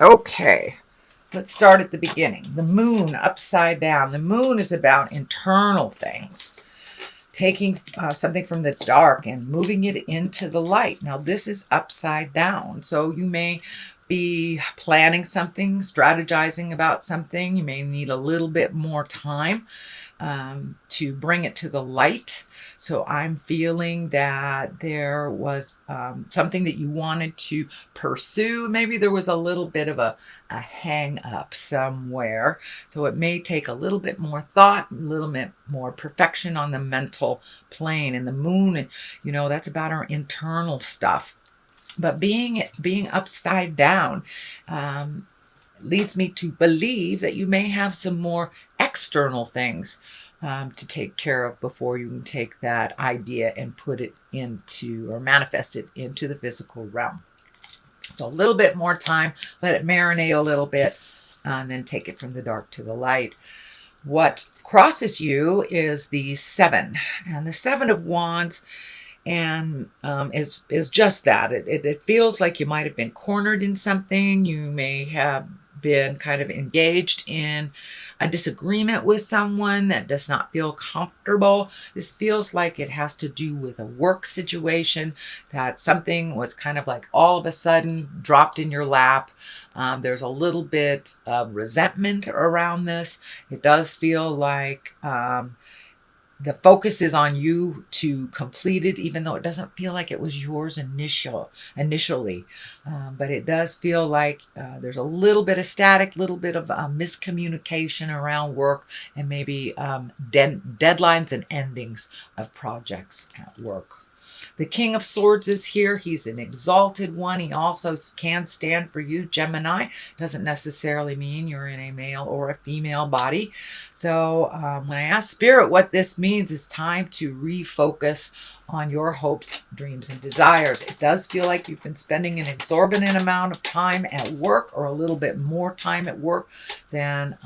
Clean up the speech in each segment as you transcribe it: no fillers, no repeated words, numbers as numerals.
Okay, let's start at the beginning. The moon upside down. The moon is about internal things, taking something from the dark and moving it into the light. Now, this is upside down. So you may be planning something, strategizing about something. You may need a little bit more time to bring it to the light. So I'm feeling that there was something that you wanted to pursue. Maybe there was a little bit of a hang up somewhere. So it may take a little bit more thought, a little bit more perfection on the mental plane. And the moon, that's about our internal stuff. But being upside down leads me to believe that you may have some more external things to take care of before you can take that idea and put it into or manifest it into the physical realm. So a little bit more time, let it marinate a little bit, and then take it from the dark to the light. What crosses you is the 7, and the 7 of Wands, and is just that. It feels like you might have been cornered in something. You may have been kind of engaged in a disagreement with someone that does not feel comfortable. This feels like it has to do with a work situation, that something was kind of like all of a sudden dropped in your lap. There's a little bit of resentment around this. It does feel like the focus is on you to complete it, even though it doesn't feel like it was yours initially. But it does feel like there's a little bit of static, little bit of miscommunication around work, and maybe deadlines and endings of projects at work. The King of Swords is here. He's an exalted one. He also can stand for you, Gemini. Doesn't necessarily mean you're in a male or a female body. So when I ask Spirit what this means, it's time to refocus on your hopes, dreams, and desires. It does feel like you've been spending an exorbitant amount of time at work, or a little bit more time at work than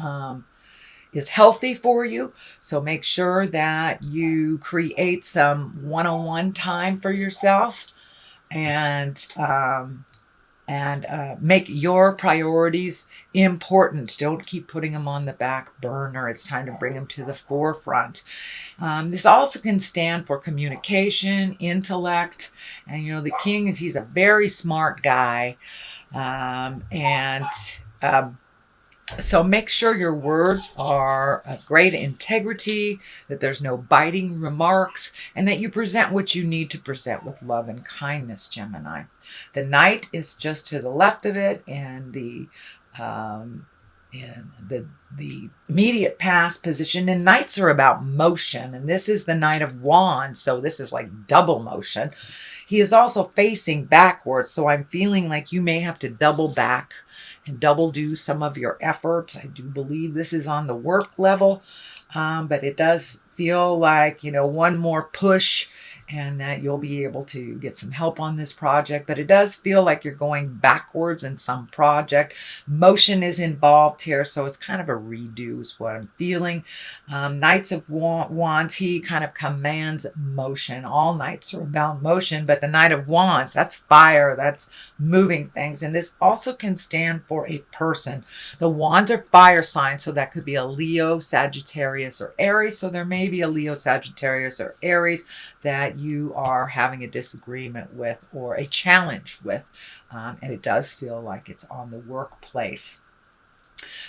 is healthy for you. So make sure that you create some one-on-one time for yourself, and make your priorities important. Don't keep putting them on the back burner. It's time to bring them to the forefront. This also can stand for communication, intellect, and the King he's a very smart guy, so make sure your words are of great integrity, that there's no biting remarks, and that you present what you need to present with love and kindness, Gemini. The Knight is just to the left of it, and the immediate past position. And Knights are about motion, and this is the Knight of Wands, so this is like double motion. He is also facing backwards, so I'm feeling like you may have to double back and double do some of your efforts. I do believe this is on the work level, but it does feel like, one more push, and that you'll be able to get some help on this project. But it does feel like you're going backwards in some project. Motion is involved here, so it's kind of a redo is what I'm feeling. Knights of Wands, he kind of commands motion. All knights are about motion, but the Knight of Wands, that's fire, that's moving things. And this also can stand for a person. The Wands are fire signs, so that could be a Leo, Sagittarius, or Aries. So there may be a Leo, Sagittarius, or Aries that you are having a disagreement with or a challenge with, and it does feel like it's on the workplace.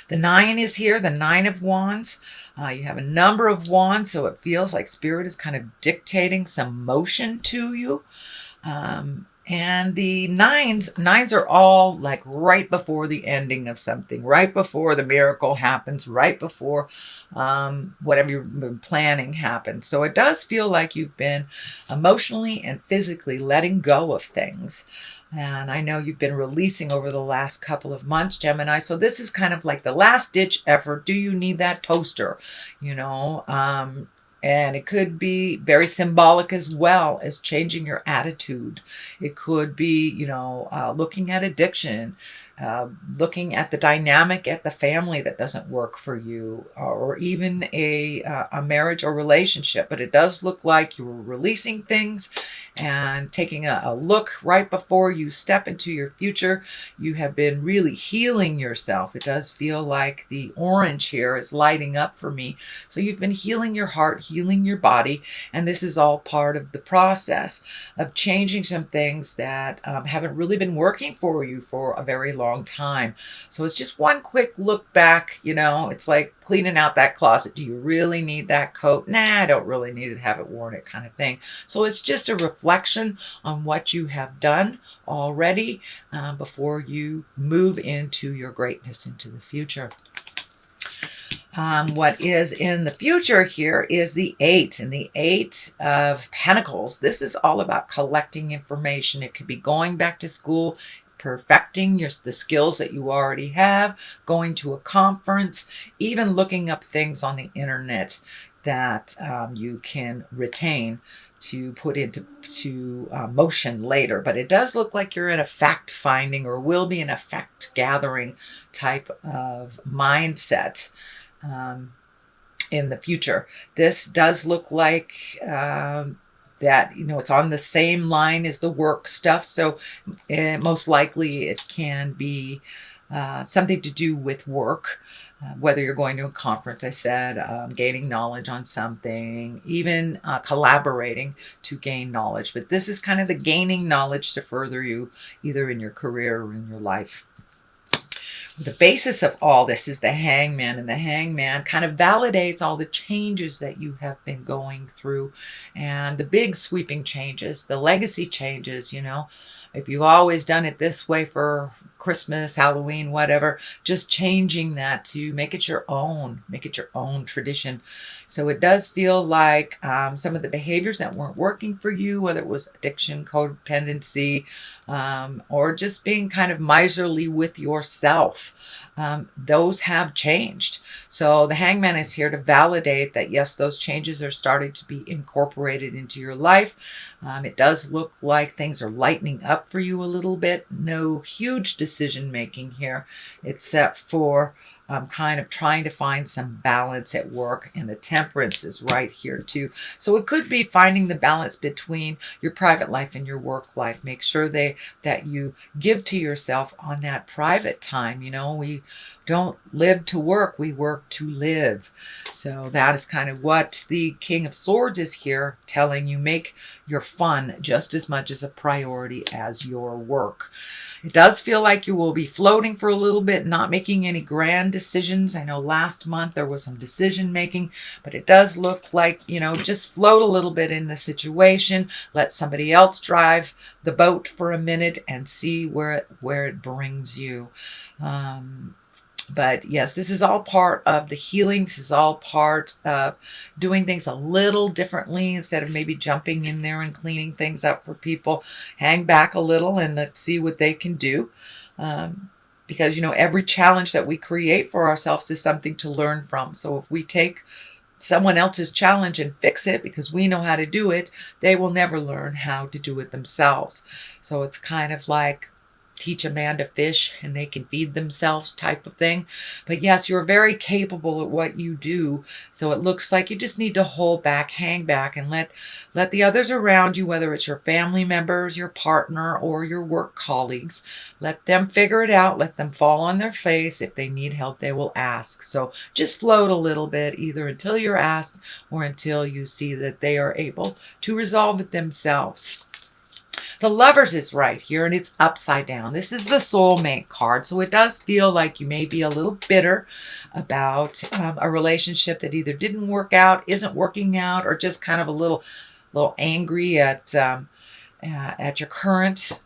The 9 is here, the 9 of Wands. You have a number of wands, so it feels like Spirit is kind of dictating some motion to you. And the nines are all like right before the ending of something, right before the miracle happens, right before whatever you've been planning happens. So it does feel like you've been emotionally and physically letting go of things. And I know you've been releasing over the last couple of months, Gemini. So this is kind of like the last ditch effort. Do you need that toaster? And it could be very symbolic as well as changing your attitude. It could be, looking at addiction, looking at the dynamic at the family that doesn't work for you, or even a marriage or relationship. But it does look like you're releasing things and taking a look right before you step into your future. You have been really healing yourself. It does feel like the orange here is lighting up for me. So you've been healing your heart, healing your body, and this is all part of the process of changing some things that haven't really been working for you for a very long time. So it's just one quick look back. It's like cleaning out that closet. Do you really need that coat? Nah, I don't really need it, have it worn it, kind of thing. So it's just a reflection on what you have done already before you move into your greatness into the future. What is in the future here is the 8, and the 8 of Pentacles. This is all about collecting information. It could be going back to school, perfecting the skills that you already have, going to a conference, even looking up things on the internet that you can retain to put into motion later. But it does look like you're in a fact-finding, or will be in a fact-gathering type of mindset in the future. This does look like that, it's on the same line as the work stuff. So most likely it can be something to do with work, whether you're going to a conference, I said, gaining knowledge on something, even collaborating to gain knowledge. But this is kind of the gaining knowledge to further you either in your career or in your life. The basis of all this is the Hangman, and the Hangman kind of validates all the changes that you have been going through, and the big sweeping changes, the legacy changes. If you've always done it this way for Christmas, Halloween, whatever, just changing that to make it your own tradition. So it does feel like some of the behaviors that weren't working for you, whether it was addiction, codependency, or just being kind of miserly with yourself, those have changed. So the Hangman is here to validate that, yes, those changes are starting to be incorporated into your life. It does look like things are lightening up for you a little bit. No huge decision making here, except for kind of trying to find some balance at work, and the Temperance is right here too. So it could be finding the balance between your private life and your work life. Make sure that you give to yourself on that private time. We don't live to work, we work to live. So that is kind of what the King of Swords is here telling you. Make your fun just as much as a priority as your work. It does feel like you will be floating for a little bit, not making any grand decisions. I know last month there was some decision making, but it does look like, just float a little bit in the situation. Let somebody else drive the boat for a minute and see where it brings you. But yes, this is all part of the healing. This is all part of doing things a little differently. Instead of maybe jumping in there and cleaning things up for people, hang back a little and let's see what they can do. Because, every challenge that we create for ourselves is something to learn from. So if we take someone else's challenge and fix it because we know how to do it, they will never learn how to do it themselves. So it's kind of like teach a man to fish and they can feed themselves type of thing. But yes, you're very capable at what you do. So it looks like you just need to hold back, hang back, and let the others around you, whether it's your family members, your partner, or your work colleagues, let them figure it out. Let them fall on their face. If they need help, they will ask. So just float a little bit, either until you're asked or until you see that they are able to resolve it themselves. The Lovers is right here, and it's upside down. This is the soulmate card, so it does feel like you may be a little bitter about a relationship that either didn't work out, isn't working out, or just kind of a little angry at your current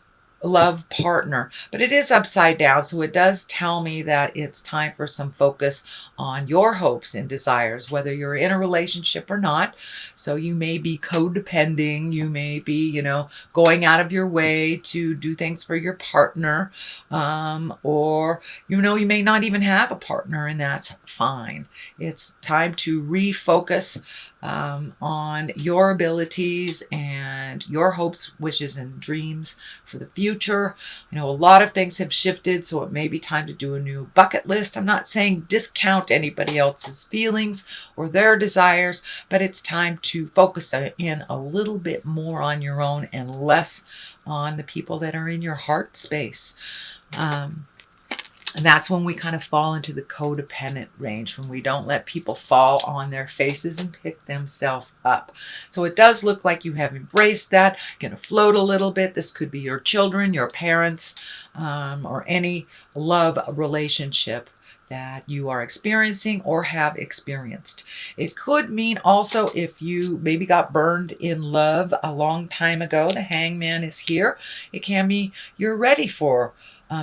love partner. But it is upside down, so it does tell me that it's time for some focus on your hopes and desires, whether you're in a relationship or not. So you may be codepending, you may be, going out of your way to do things for your partner, or, you may not even have a partner, and that's fine. It's time to refocus on your abilities and your hopes, wishes, and dreams for the future. future. A lot of things have shifted, so it may be time to do a new bucket list. I'm not saying discount anybody else's feelings or their desires, but it's time to focus in a little bit more on your own and less on the people that are in your heart space. And that's when we kind of fall into the codependent range, when we don't let people fall on their faces and pick themselves up. So it does look like you have embraced that. You're going to float a little bit. This could be your children, your parents, or any love relationship that you are experiencing or have experienced. It could mean also if you maybe got burned in love a long time ago, the hangman is here. It can be you're ready for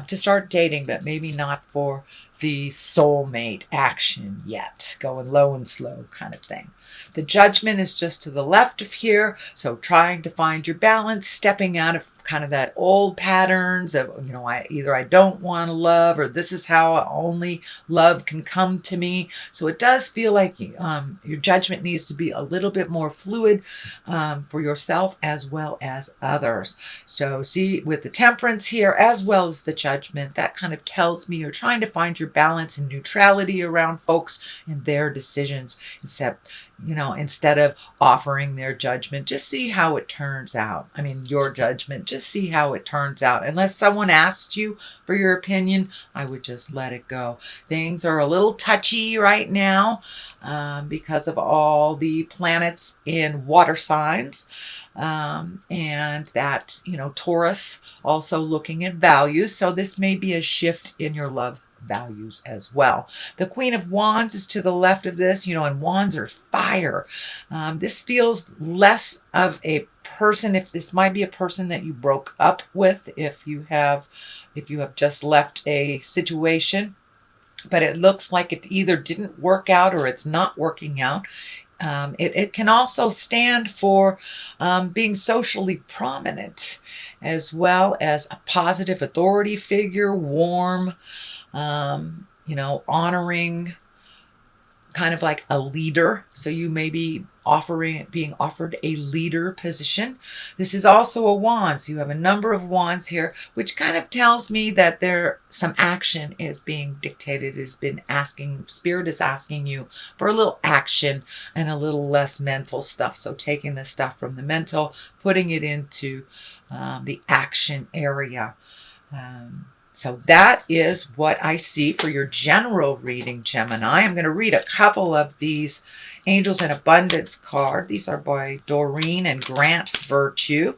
to start dating, but maybe not for the soulmate action yet. Going low and slow kind of thing. The judgment is just to the left of here. So trying to find your balance, stepping out of kind of that old patterns of, I don't want to love, or this is how only love can come to me. So it does feel like your judgment needs to be a little bit more fluid for yourself as well as others. So see, with the temperance here as well as the judgment, that kind of tells me you're trying to find your balance and neutrality around folks and their decisions, instead of offering their judgment. Just see how it turns out. Your judgment, just see how it turns out. Unless someone asks you for your opinion, I would just let it go. Things are a little touchy right now because of all the planets in water signs. And that, Taurus also looking at values. So this may be a shift in your love values as well. The Queen of Wands is to the left of this, and wands are fire. This feels less of a person. If this might be a person that you broke up with, if you have just left a situation, but it looks like it either didn't work out or it's not working out. It can also stand for being socially prominent, as well as a positive authority figure, warm, honoring, kind of like a leader. So you may be being offered a leader position. This is also a wand. So you have a number of wands here, which kind of tells me that some action is being dictated, Spirit is asking you for a little action and a little less mental stuff. So taking the stuff from the mental, putting it into the action area. So that is what I see for your general reading, Gemini. I'm going to read a couple of these Angels in Abundance card. These are by Doreen and Grant Virtue.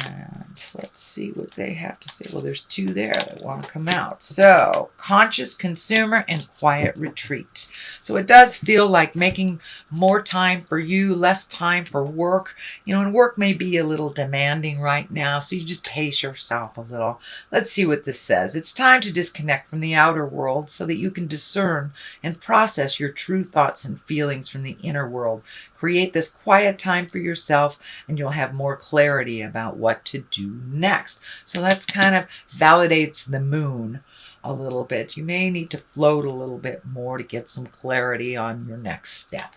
And let's see what they have to say. Well, there's two there that want to come out. So, conscious consumer and quiet retreat. So it does feel like making more time for you, less time for work. And work may be a little demanding right now, so you just pace yourself a little. Let's see what this says. It's time to disconnect from the outer world so that you can discern and process your true thoughts and feelings from the inner world. Create this quiet time for yourself, and you'll have more clarity about what to do next. So that's kind of validates the moon a little bit. You may need to float a little bit more to get some clarity on your next step.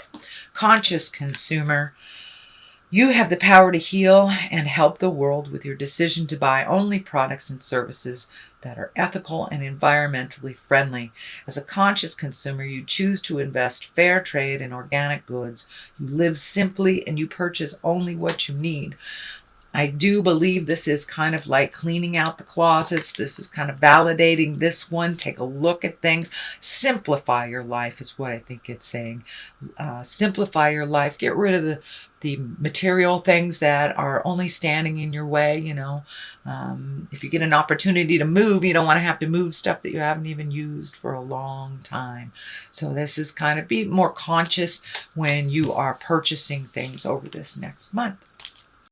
Conscious consumer, you have the power to heal and help the world with your decision to buy only products and services that are ethical and environmentally friendly. As a conscious consumer, you choose to invest fair trade in organic goods. You live simply and you purchase only what you need. I do believe this is kind of like cleaning out the closets. This is kind of validating this one. Take a look at things. Simplify your life is what I think it's saying. Simplify your life. Get rid of the material things that are only standing in your way. If you get an opportunity to move, you don't want to have to move stuff that you haven't even used for a long time. So this is kind of be more conscious when you are purchasing things over this next month.